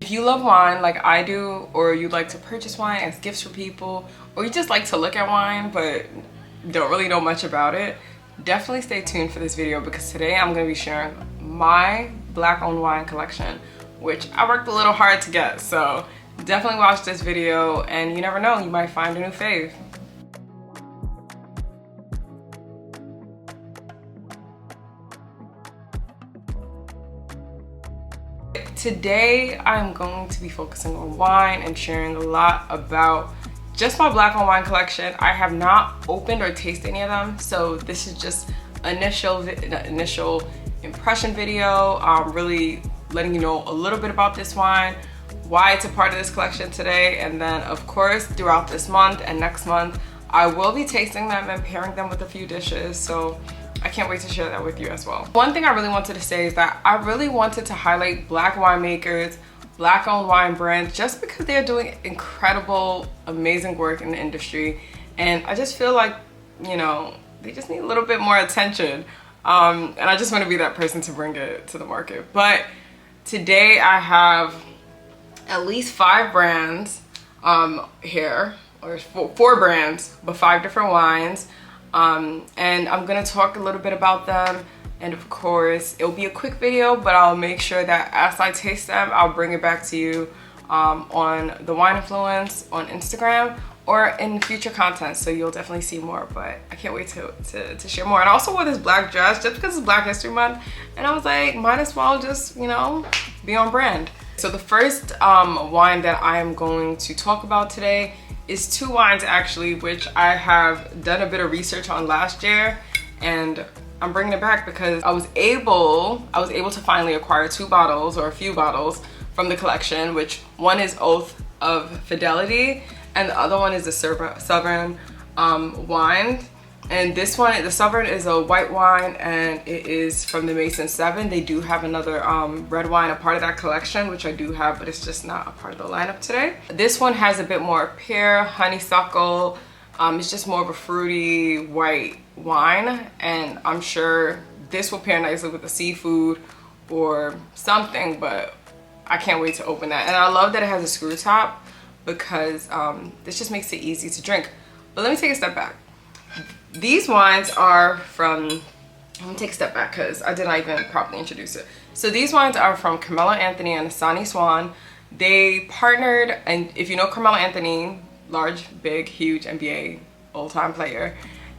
If you love wine like I do, or you like to purchase wine as gifts for people, or you just like to look at wine but don't really know much about it, definitely stay tuned for this video, because today I'm going to be sharing my black owned wine collection, which I worked a little hard to get. So definitely watch this video, and you never know, you might find a new fave. Today I'm going to be focusing on wine and sharing a lot about just my black owned wine collection. I have not opened or tasted any of them, so this is just initial impression video. Really letting you know a little bit about this wine, why it's a part of this collection today, and then of course throughout this month and next month I will be tasting them and pairing them with a few dishes, so I can't wait to share that with you as well. One thing I really wanted to say is that I really wanted to highlight black winemakers, black owned wine brands, just because they're doing incredible, amazing work in the industry, and I just feel like, you know, they just need a little bit more attention, and I just want to be that person to bring it to the market. But today I have at least 5 brands here, or 4 brands, but 5 different wines. And I'm gonna talk a little bit about them, and of course it'll be a quick video, but I'll make sure that as I taste them I'll bring it back to you on the Wine Influence on Instagram or in future content, so you'll definitely see more. But I can't wait to share more. And I also wore this black dress just because it's Black History Month, and I was like, might as well just, you know, be on brand. So the first wine that I am going to talk about today is 2 wines actually, which I have done a bit of research on last year, and I'm bringing it back because I was able to finally acquire 2 bottles, or a few bottles, from the collection, which one is Oath of Fidelity and the other one is the Sovereign wine. And this one, the Sovereign, is a white wine, and it is from the Mason 7. They do have another red wine, a part of that collection, which I do have, but it's just not a part of the lineup today. This one has a bit more pear, honeysuckle. It's just more of a fruity white wine, and I'm sure this will pair nicely with the seafood or something, but I can't wait to open that. And I love that it has a screw top, because this just makes it easy to drink. But let me take a step back. These wines are from, let me take a step back because I did not even properly introduce it. So these wines are from Carmelo Anthony and Asani Swan. They partnered, and if you know Carmelo Anthony, large, big, huge NBA old-time player,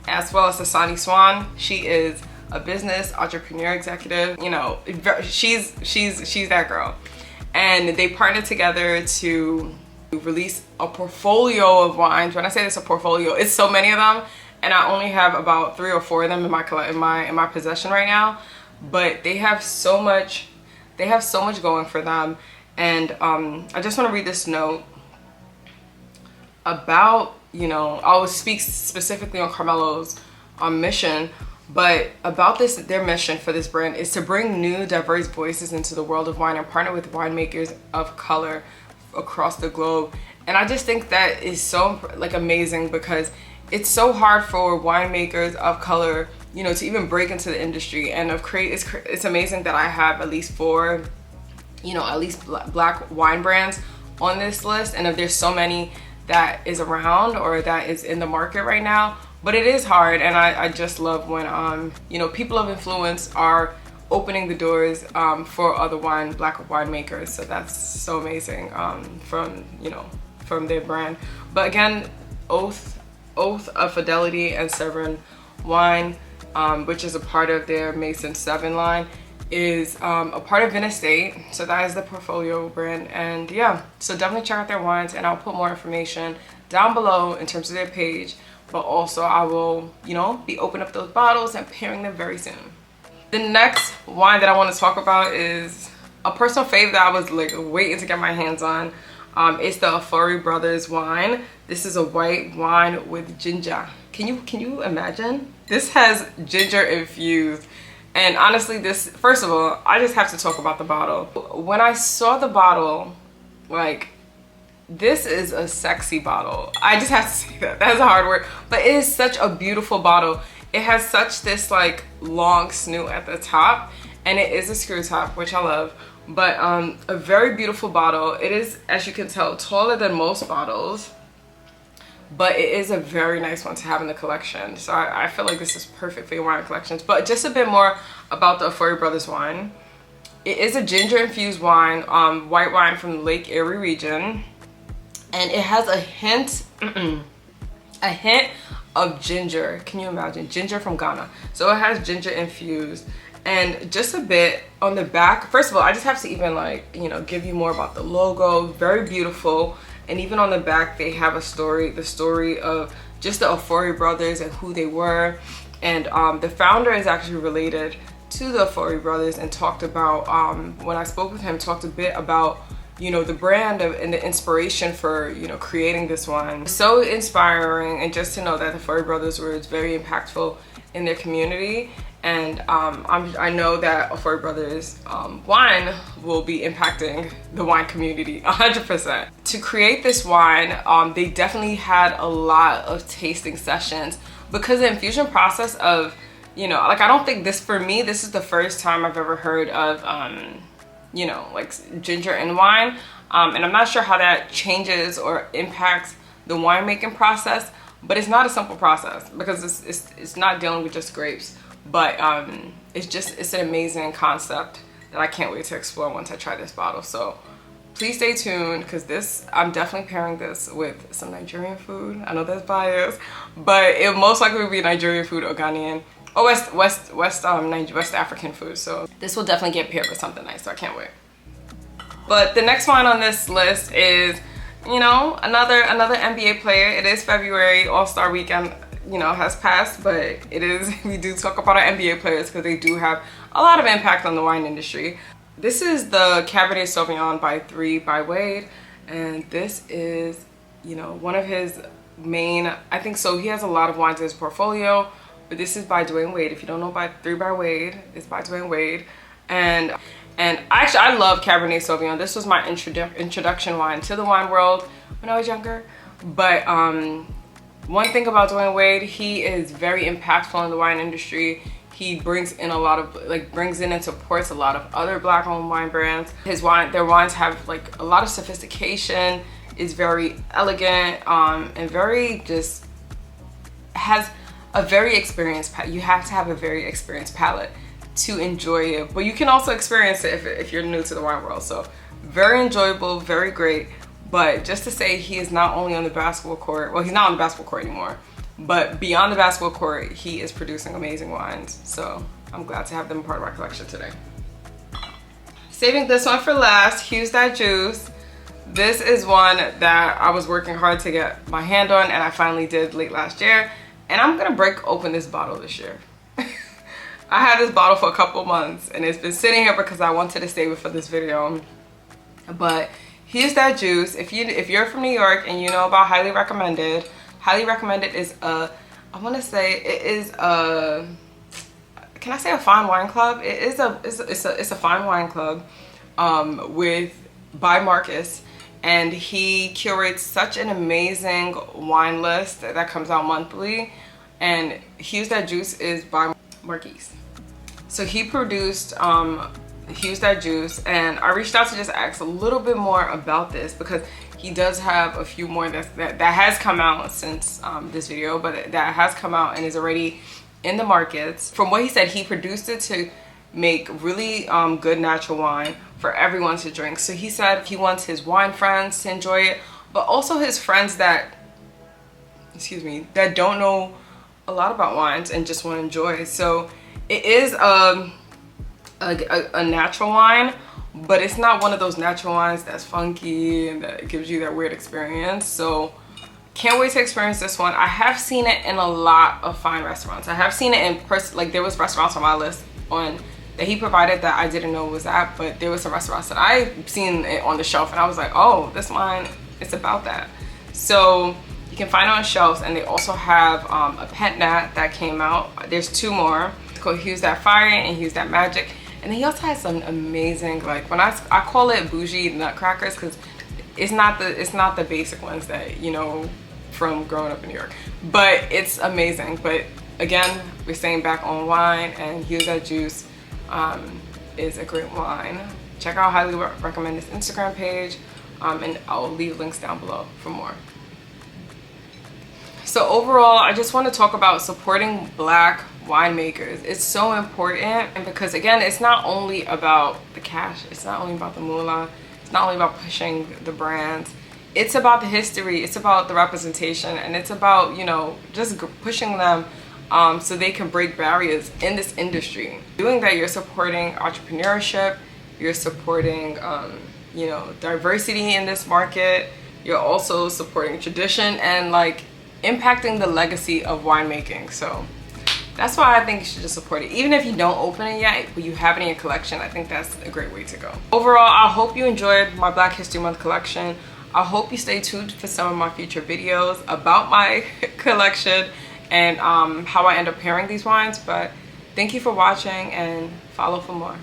as well as Asani Swan, she is a business entrepreneur executive. You know, she's that girl. And they partnered together to release a portfolio of wines. When I say this, a portfolio, it's so many of them, and I only have about 3 or 4 of them in my possession right now. But they have so much going for them. And I just want to read this note about, you know, I will speak specifically on Carmelo's mission, but about this, their mission for this brand is to bring new, diverse voices into the world of wine and partner with winemakers of color across the globe. And I just think that is so, like, amazing, because it's so hard for winemakers of color, you know, to even break into the industry. And it's amazing that I have at least 4, you know, at least black wine brands on this list, and if there's so many that is around or that is in the market right now. But it is hard, and I just love when you know, people of influence are opening the doors for other black winemakers. So that's so amazing from, you know, from their brand. But again, Oath of Fidelity and Sovereign wine, which is a part of their Mason 7 line, is a part of Vin Estate. So that is the portfolio brand. And yeah, so definitely check out their wines, and I'll put more information down below in terms of their page. But also I will, you know, be opening up those bottles and pairing them very soon. The next wine that I want to talk about is a personal fave that I was like waiting to get my hands on. It's the Afori Brothers wine. This is a white wine with ginger. Can you imagine? This has ginger infused. And honestly, this, first of all, I just have to talk about the bottle. When I saw the bottle, like, this is a sexy bottle. I just have to say that. That's a hard word. But it is such a beautiful bottle. It has such this like long snoot at the top, and it is a screw top, which I love. But a very beautiful bottle. It is, as you can tell, taller than most bottles, but it is a very nice one to have in the collection. So I feel like this is perfect for your wine collections. But just a bit more about the Ofori Brothers wine. It is a ginger infused wine, white wine from the Lake Erie region, and it has a hint of ginger. Can you imagine? Ginger from Ghana. So it has ginger infused, and just a bit on the back. First of all, I just have to even like, you know, give you more about the logo. Very beautiful. And even on the back, they have a story, the story of just the Ofori brothers and who they were. And the founder is actually related to the Ofori brothers, and talked about, when I spoke with him, talked a bit about, you know, the brand and the inspiration for, you know, creating this wine. So inspiring, and just to know that the Ofori brothers were very impactful in their community. And I know that Ofori Brothers wine will be impacting the wine community 100%. To create this wine, they definitely had a lot of tasting sessions, because the infusion process of, you know, like, I don't think this, for me, this is the first time I've ever heard of, you know, like ginger in wine. And I'm not sure how that changes or impacts the winemaking process, but it's not a simple process, because it's not dealing with just grapes. But it's an amazing concept that I can't wait to explore once I try this bottle. So please stay tuned, because I'm definitely pairing this with some Nigerian food. I know that's biased, but it most likely will be Nigerian food or Ghanaian or West African food. So this will definitely get paired with something nice, so I can't wait. But the next wine on this list is, you know, another NBA player. It is February, All-Star Weekend, you know, has passed, but it is, we do talk about our NBA players because they do have a lot of impact on the wine industry. This is the Cabernet Sauvignon by 3 by Wade, and this is, you know, one of his main, I think so, he has a lot of wines in his portfolio, but this is by Dwayne Wade. If you don't know by 3 by Wade, it's by Dwayne Wade. And actually, I love Cabernet Sauvignon. This was my introduction wine to the wine world when I was younger. But one thing about Dwayne Wade, he is very impactful in the wine industry. He brings in a lot of, like, brings in and supports a lot of other Black-owned wine brands. Their wines have like a lot of sophistication, is very elegant, and very just has a very experienced palate. You have to have a very experienced palate to enjoy it, but you can also experience it if you're new to the wine world. So very enjoyable, very great. But just to say, he is not only on the basketball court, well, he's not on the basketball court anymore, but beyond the basketball court, he is producing amazing wines. So I'm glad to have them part of our collection today. Saving this one for last, Hughes That Juice. This is one that I was working hard to get my hand on, and I finally did late last year. And I'm gonna break open this bottle this year. I had this bottle for a couple months, and it's been sitting here because I wanted to save it for this video. But Hughes That Juice, if you're from New York and you know about Highly Recommended, Highly Recommended is a, I want to say it is a, can I say a fine wine club? It's a fine wine club by Marcus, and he curates such an amazing wine list that comes out monthly. And Hughes That Juice is by Marquise. So he produced Hughes That Juice, and I reached out to just ask a little bit more about this, because he does have a few more that has come out since this video, but that has come out and is already in the markets. From what he said, he produced it to make really good natural wine for everyone to drink. So he said he wants his wine friends to enjoy it, but also his friends that, that don't know a lot about wines and just want to enjoy it. So it is a natural wine, but it's not one of those natural wines that's funky and that gives you that weird experience. So can't wait to experience this one. I have seen it in a lot of fine restaurants. I have seen it in like there was restaurants on my list that he provided that I didn't know was at, but there was some restaurants that I've seen it on the shelf, and I was like, oh, this wine, it's about that. So you can find it on shelves, and they also have a pet nat that came out. There's 2 more. It's called Hughes That Fire and Hughes That Magic. And then he also has some amazing, like, when I call it bougie nutcrackers, because it's not the basic ones that you know from growing up in New York, but it's amazing. But again, we're staying back on wine, and Hughes That Juice is a great wine. Check out highly recommend his Instagram page, and I'll leave links down below for more. So overall, I just want to talk about supporting Black winemakers. It's so important, and because again, it's not only about the cash, it's not only about the moolah, it's not only about pushing the brands, it's about the history, it's about the representation, and it's about, you know, just pushing them so they can break barriers in this industry. Doing that, you're supporting entrepreneurship, you're supporting you know, diversity in this market, you're also supporting tradition and like impacting the legacy of winemaking. So that's why I think you should just support it. Even if you don't open it yet, but you have it in your collection, I think that's a great way to go. Overall, I hope you enjoyed my Black History Month collection. I hope you stay tuned for some of my future videos about my collection and how I end up pairing these wines. But thank you for watching, and follow for more.